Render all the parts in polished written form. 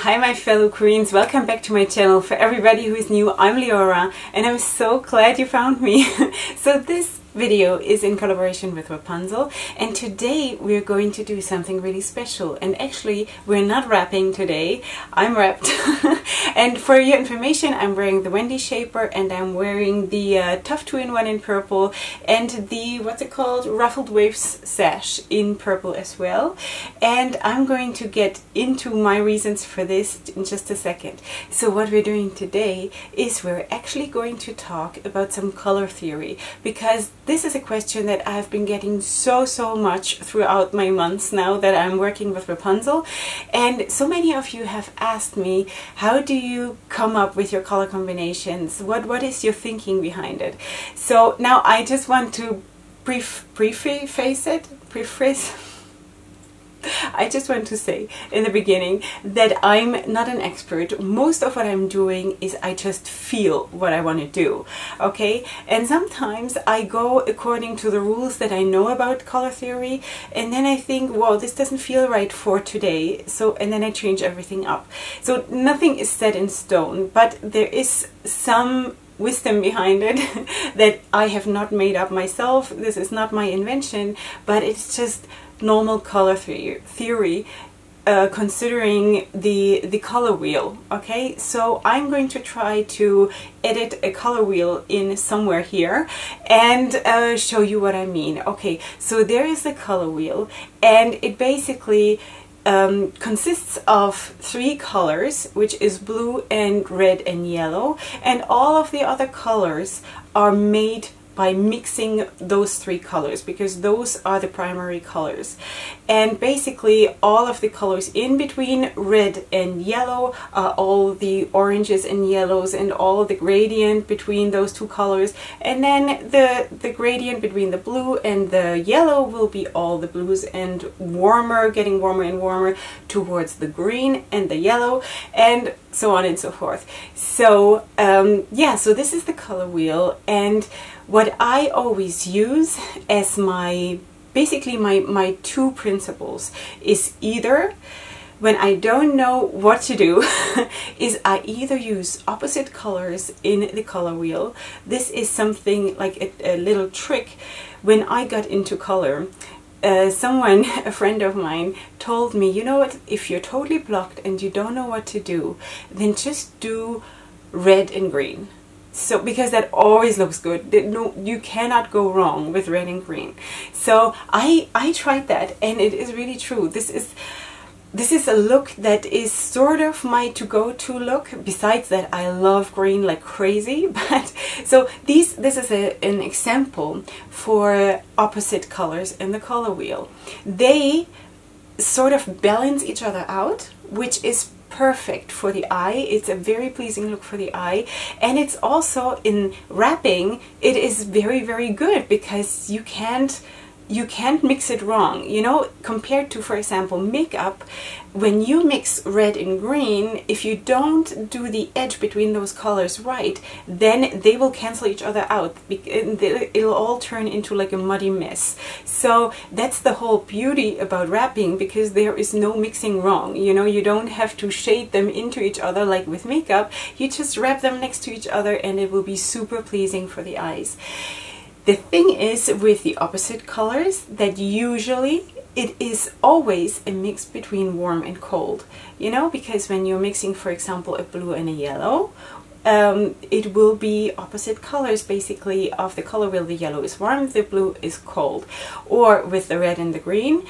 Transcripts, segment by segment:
Hi my fellow queens, welcome back to my channel. For everybody who is new, I'm Leorah and I'm so glad you found me. So this video is in collaboration with Wrapunzel, and today we're going to do something really special. And actually we're not wrapping today, I'm wrapped. And for your information, I'm wearing the Wendy shaper and I'm wearing the Tough 2-in-1 in purple and the, what's it called, Ruffled Waves sash in purple as well. And I'm going to get into my reasons for this in just a second. So what we're doing today is we're actually going to talk about some color theory, because this is a question that I've been getting so much throughout my months now that I'm working with Wrapunzel. And so many of you have asked me, how do you come up with your color combinations? What is your thinking behind it? So now I just want to I just want to say in the beginning that I'm not an expert. Most of what I'm doing is I just feel what I want to do, okay? And sometimes I go according to the rules that I know about color theory, and then I think, well, this doesn't feel right for today, so, and then I change everything up. So nothing is set in stone, but there is some wisdom behind it that I have not made up myself. This is not my invention, but it's just normal color theory, considering the color wheel. Okay, so I'm going to try to edit a color wheel in somewhere here and show you what I mean. Okay, so there is the color wheel, and it basically consists of 3 colors, which is blue and red and yellow, and all of the other colors are made by mixing those 3 colors, because those are the primary colors. And basically all of the colors in between red and yellow are all the oranges and yellows, and all the gradient between those 2 colors, and then the gradient between the blue and the yellow will be all the blues, and warmer, getting warmer and warmer towards the green and the yellow, and so on and so forth. So yeah, so this is the color wheel, and what I always use as basically my 2 principles is either, when I don't know what to do, is I either use opposite colors in the color wheel. This is something like a little trick. When I got into color, someone, a friend of mine, told me, you know what, if you're totally blocked and you don't know what to do, then just do red and green. So, because that always looks good. No, you cannot go wrong with red and green. So I tried that, and it is really true. This is a look that is sort of my to-go-to look. Besides that, I love green like crazy. But so this is an example for opposite colors in the color wheel. They sort of balance each other out, which is perfect for the eye. It's a very pleasing look for the eye, and it's also, in wrapping, it is very good, because you can't mix it wrong, you know, compared to, for example, makeup. When you mix red and green, if you don't do the edge between those colors right, then they will cancel each other out. It'll all turn into like a muddy mess. So that's the whole beauty about wrapping, because there is no mixing wrong. You know, you don't have to shade them into each other like with makeup. You just wrap them next to each other and it will be super pleasing for the eyes. The thing is with the opposite colors that usually it is always a mix between warm and cold, you know, because when you're mixing, for example, a blue and a yellow, it will be opposite colors basically of the color wheel. The yellow is warm, the blue is cold. Or with the red and the green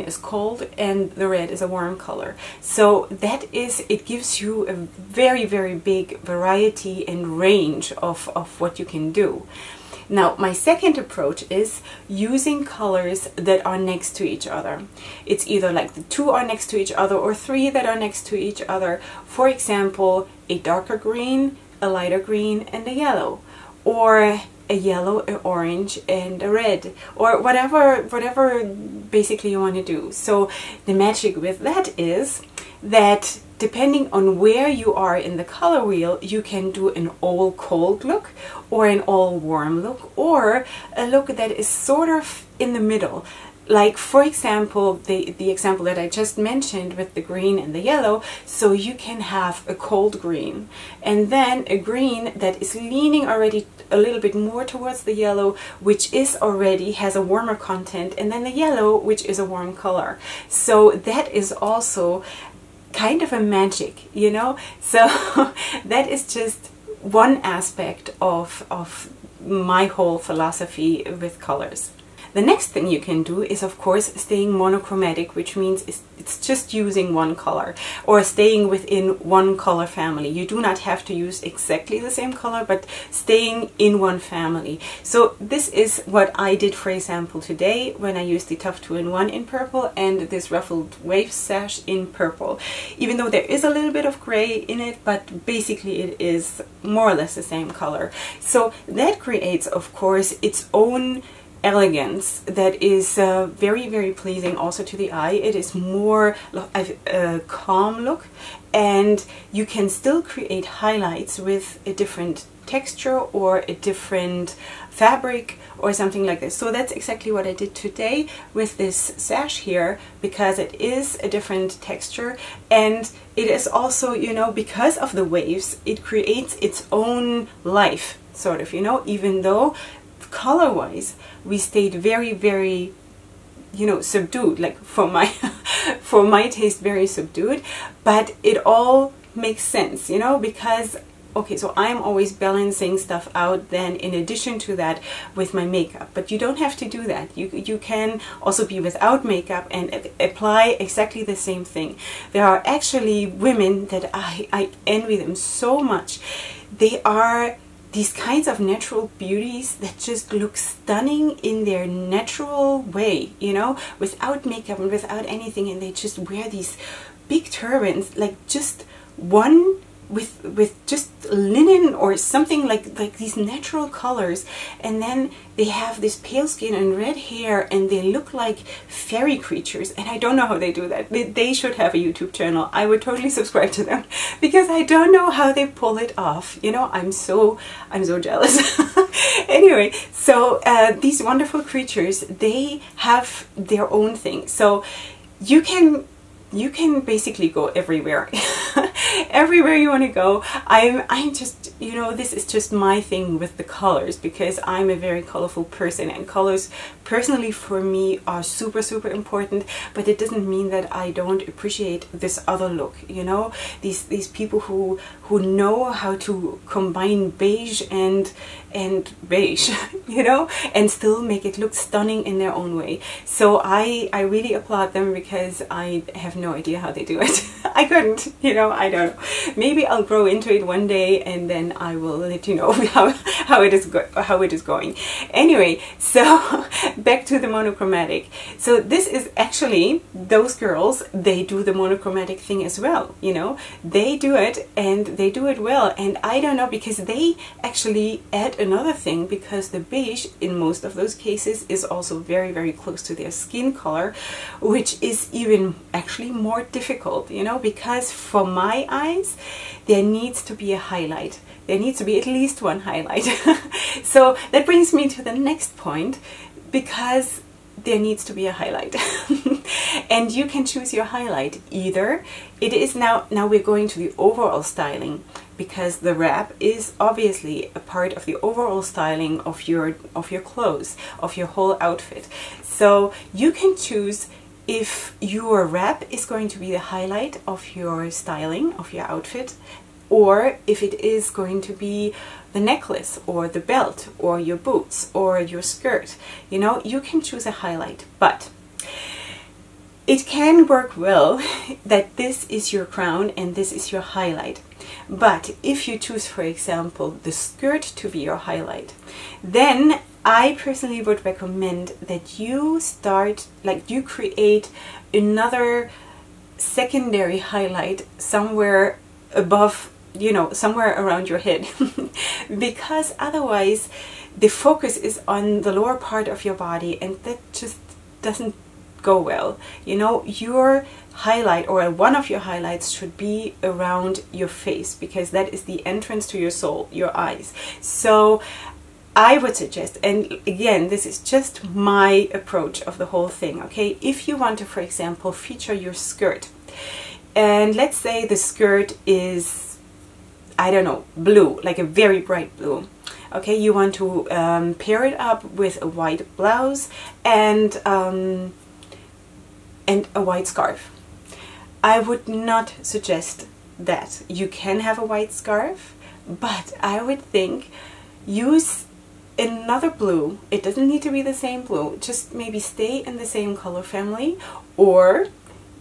is cold and the red is a warm color. So that is, it gives you a very big variety and range of what you can do. Now, my second approach is using colors that are next to each other. It's either like the 2 are next to each other or 3 that are next to each other. For example, a darker green, a lighter green, and a yellow. Or a yellow, an orange, and a red. Or whatever basically you want to do. So the magic with that is that depending on where you are in the color wheel, you can do an all cold look, or an all warm look, or a look that is sort of in the middle. like for example, the example that I just mentioned with the green and the yellow, so you can have a cold green and then a green that is leaning already a little bit more towards the yellow, which is already has a warmer content, and then the yellow, which is a warm color. So that is also kind of a magic, you know. So that is just one aspect of my whole philosophy with colors. The next thing you can do is, of course, staying monochromatic, which means it's just using one color or staying within one color family. You do not have to use exactly the same color, but staying in one family. So this is what I did, for example, today when I used the Tough 2-in-1 in purple and this Ruffled Wave Sash in purple. Even though there is a little bit of gray in it, but basically it is more or less the same color. So that creates, of course, its own elegance that is very, very pleasing also to the eye. It is more a calm look, and you can still create highlights with a different texture or a different fabric or something like this. So that's exactly what I did today with this sash here, because it is a different texture, and it is also, you know, because of the waves, it creates its own life, sort of, you know, even though color-wise we stayed very, very, you know, subdued, like for my for my taste, very subdued, but it all makes sense, you know, because okay, so I'm always balancing stuff out then in addition to that with my makeup, but you don't have to do that. You can also be without makeup and apply exactly the same thing. There are actually women that I envy them so much. They are these kinds of natural beauties that just look stunning in their natural way, you know, without makeup and without anything, and they just wear these big turbans, like just one with just linen or something, like these natural colors, and then they have this pale skin and red hair, and they look like fairy creatures, and I don't know how they do that. They should have a YouTube channel. I would totally subscribe to them, because I don't know how they pull it off, you know. I'm so jealous. Anyway, so these wonderful creatures, they have their own thing, so you can basically go everywhere. Everywhere you want to go. I'm just, you know, this is just my thing with the colors, because I'm a very colorful person, and colors personally for me are super, super important, but it doesn't mean that I don't appreciate this other look, you know, these people who know how to combine beige and beige, you know, and still make it look stunning in their own way. So I really applaud them, because I have no idea how they do it. I couldn't, you know, I don't know. Maybe I'll grow into it one day, and then I will let you know how it is going. Anyway, so back to the monochromatic. So this is actually, those girls, they do the monochromatic thing as well, you know. They do it, and they do it well, and I don't know, because they actually add another thing, because the beige in most of those cases is also very, very close to their skin color, which is even actually more difficult, you know, because for my eyes there needs to be a highlight. There needs to be at least one highlight. So that brings me to the next point, because there needs to be a highlight. And you can choose your highlight. Either it is now we're going to the overall styling, because the wrap is obviously a part of the overall styling of your clothes, of your whole outfit. So you can choose if your wrap is going to be the highlight of your styling, of your outfit, or if it is going to be the necklace or the belt or your boots or your skirt. You know, you can choose a highlight, but it can work well that this is your crown and this is your highlight. But if you choose, for example, the skirt to be your highlight, then I personally would recommend that you start, like, you create another secondary highlight somewhere above, you know, somewhere around your head. Because otherwise the focus is on the lower part of your body, and that just doesn't go well. You know, your highlight, or one of your highlights, should be around your face, because that is the entrance to your soul, your eyes. So I would suggest, and again, this is just my approach of the whole thing, okay? If you want to, for example, feature your skirt, and let's say the skirt is, I don't know, blue, like a very bright blue. Okay, you want to pair it up with a white blouse and a white scarf. I would not suggest that. You can have a white scarf, but I would think use another blue. It doesn't need to be the same blue. Just maybe stay in the same color family, or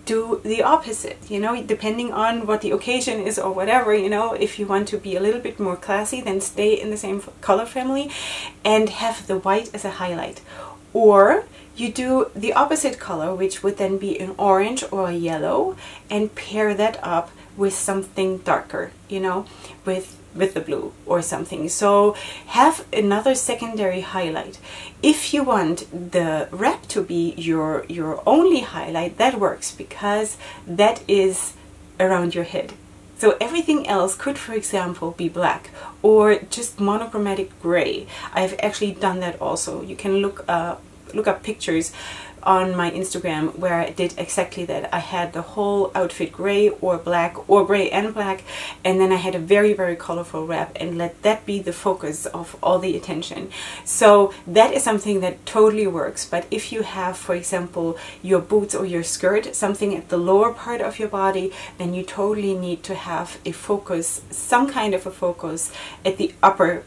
do the opposite, you know, depending on what the occasion is or whatever, you know. If you want to be a little bit more classy, then stay in the same color family and have the white as a highlight. Or you do the opposite color, which would then be an orange or a yellow, and pair that up with something darker, you know, with the blue or something. So have another secondary highlight. If you want the wrap to be your only highlight, that works, because that is around your head. So everything else could, for example, be black or just monochromatic gray. I've actually done that also. You can look up pictures on my Instagram where I did exactly that. I had the whole outfit gray or black, or gray and black, and then I had a very, very colorful wrap and let that be the focus of all the attention. So that is something that totally works. But if you have, for example, your boots or your skirt, something at the lower part of your body, then you totally need to have a focus, some kind of a focus at the upper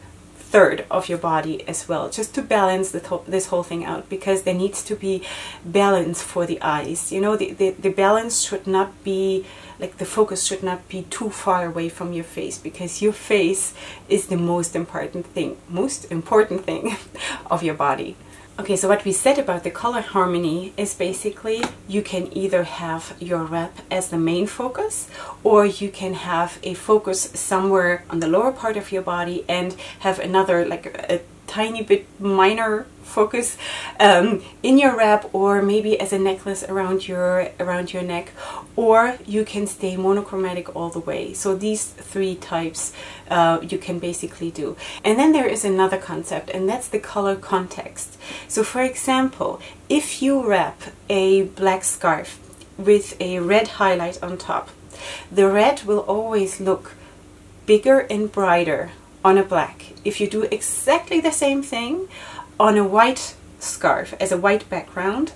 third of your body as well, just to balance this whole thing out, because there needs to be balance for the eyes. You know, the balance should not be, like the focus should not be too far away from your face, because your face is the most important thing of your body. Okay, so what we said about the color harmony is basically you can either have your wrap as the main focus, or you can have a focus somewhere on the lower part of your body and have another, like a tiny bit minor focus in your wrap, or maybe as a necklace around your neck, or you can stay monochromatic all the way. So these three types you can basically do. And then there is another concept, and that's the color context. So for example, if you wrap a black scarf with a red highlight on top, the red will always look bigger and brighter on a black. If you do exactly the same thing on a white scarf as a white background,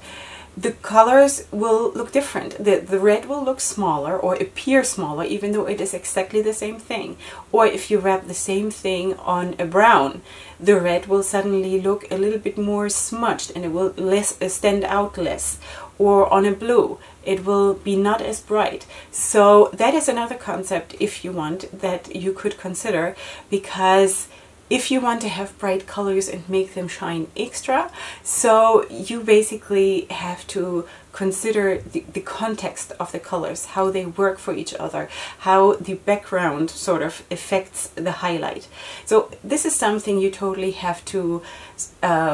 the colors will look different. The red will look smaller or appear smaller, even though it is exactly the same thing. Or if you wrap the same thing on a brown, the red will suddenly look a little bit more smudged and it will stand out less. Or on a blue, it will be not as bright. So that is another concept, if you want, that you could consider, because if you want to have bright colors and make them shine extra, so you basically have to consider the context of the colors, how they work for each other, how the background sort of affects the highlight. So this is something you totally have to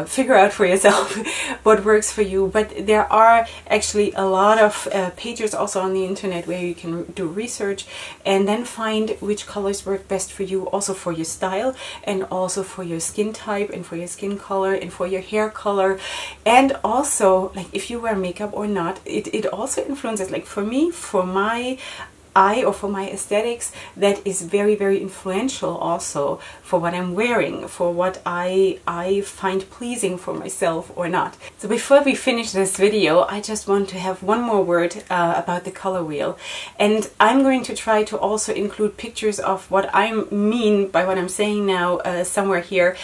figure out for yourself what works for you. But there are actually a lot of pages also on the internet where you can do research and then find which colors work best for you, also for your style and also for your skin type and for your skin color and for your hair color. And also, like, if you wear makeup or not, it also influences. Like for me, for my eye or for my aesthetics, that is very, very influential also for what I'm wearing, for what I find pleasing for myself or not. So before we finish this video, I just want to have one more word about the color wheel, and I'm going to try to also include pictures of what I mean by what I'm saying now somewhere here,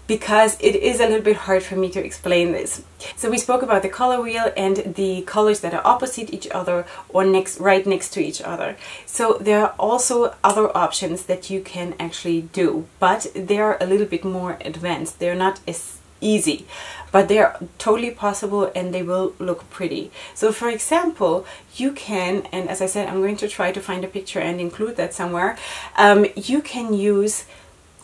because it is a little bit hard for me to explain this. So we spoke about the color wheel and the colors that are opposite each other or right next to each other. So there are also other options that you can actually do, but they're a little bit more advanced. They're not as easy, but they're totally possible and they will look pretty. So for example, you can, and as I said, I'm going to try to find a picture and include that somewhere, you can use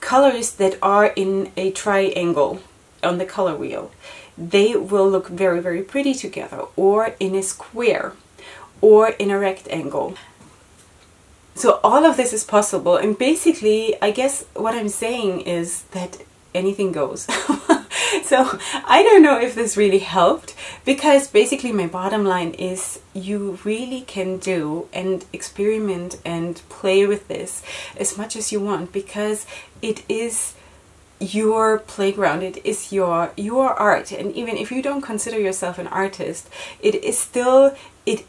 colors that are in a triangle on the color wheel. They will look very, very pretty together, or in a square, or in a rectangle. So all of this is possible, and basically I guess what I'm saying is that anything goes. So I don't know if this really helped, because basically my bottom line is you really can do and experiment and play with this as much as you want, because it is your playground, it is your art. And even if you don't consider yourself an artist, it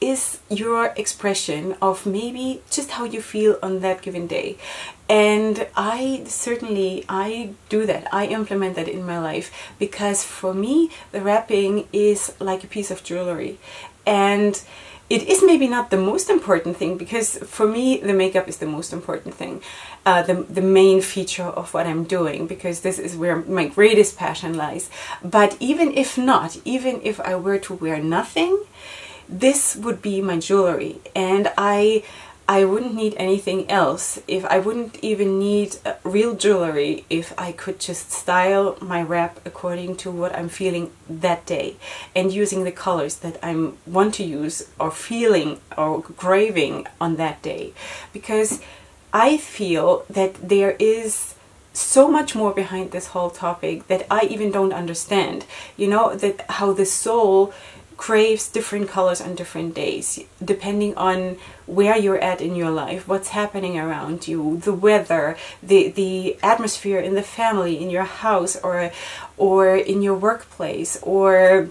is your expression of maybe just how you feel on that given day. And I do that. I implement that in my life, because for me the wrapping is like a piece of jewelry, and it is maybe not the most important thing, because for me the makeup is the most important thing, the main feature of what I'm doing, because this is where my greatest passion lies. But even if not, even if I were to wear nothing, this would be my jewelry, and I wouldn't need anything else. If I wouldn't even need real jewelry if I could just style my wrap according to what I'm feeling that day, and using the colors that I want to use or feeling or craving on that day. Because I feel that there is so much more behind this whole topic that I even don't understand. You know, that how the soul craves different colors on different days, depending on where you're at in your life, what's happening around you, the weather, the atmosphere in the family, in your house, or in your workplace, or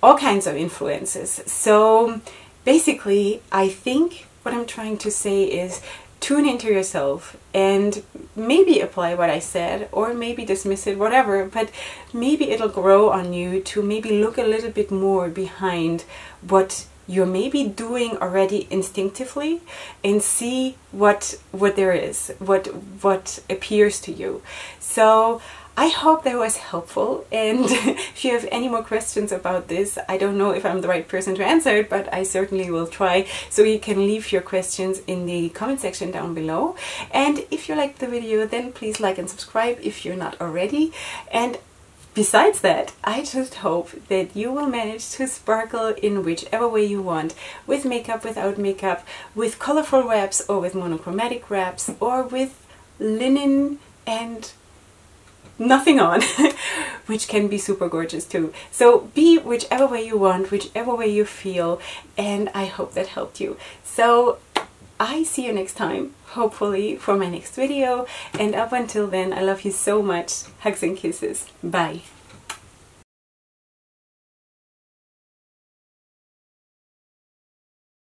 all kinds of influences. So basically, I think what I'm trying to say is tune into yourself and maybe apply what I said, or maybe dismiss it, whatever, but maybe it'll grow on you to maybe look a little bit more behind what you're maybe doing already instinctively, and see what there is, what appears to you. So I hope that was helpful, and if you have any more questions about this, I don't know if I'm the right person to answer it, but I certainly will try. So you can leave your questions in the comment section down below. And if you liked the video, then please like and subscribe if you're not already. And besides that, I just hope that you will manage to sparkle in whichever way you want, with makeup, without makeup, with colorful wraps, or with monochromatic wraps, or with linen and nothing on, which can be super gorgeous too. So be whichever way you want, whichever way you feel, and I hope that helped you. So I see you next time, hopefully, for my next video, and up until then, I love you so much. Hugs and kisses. Bye.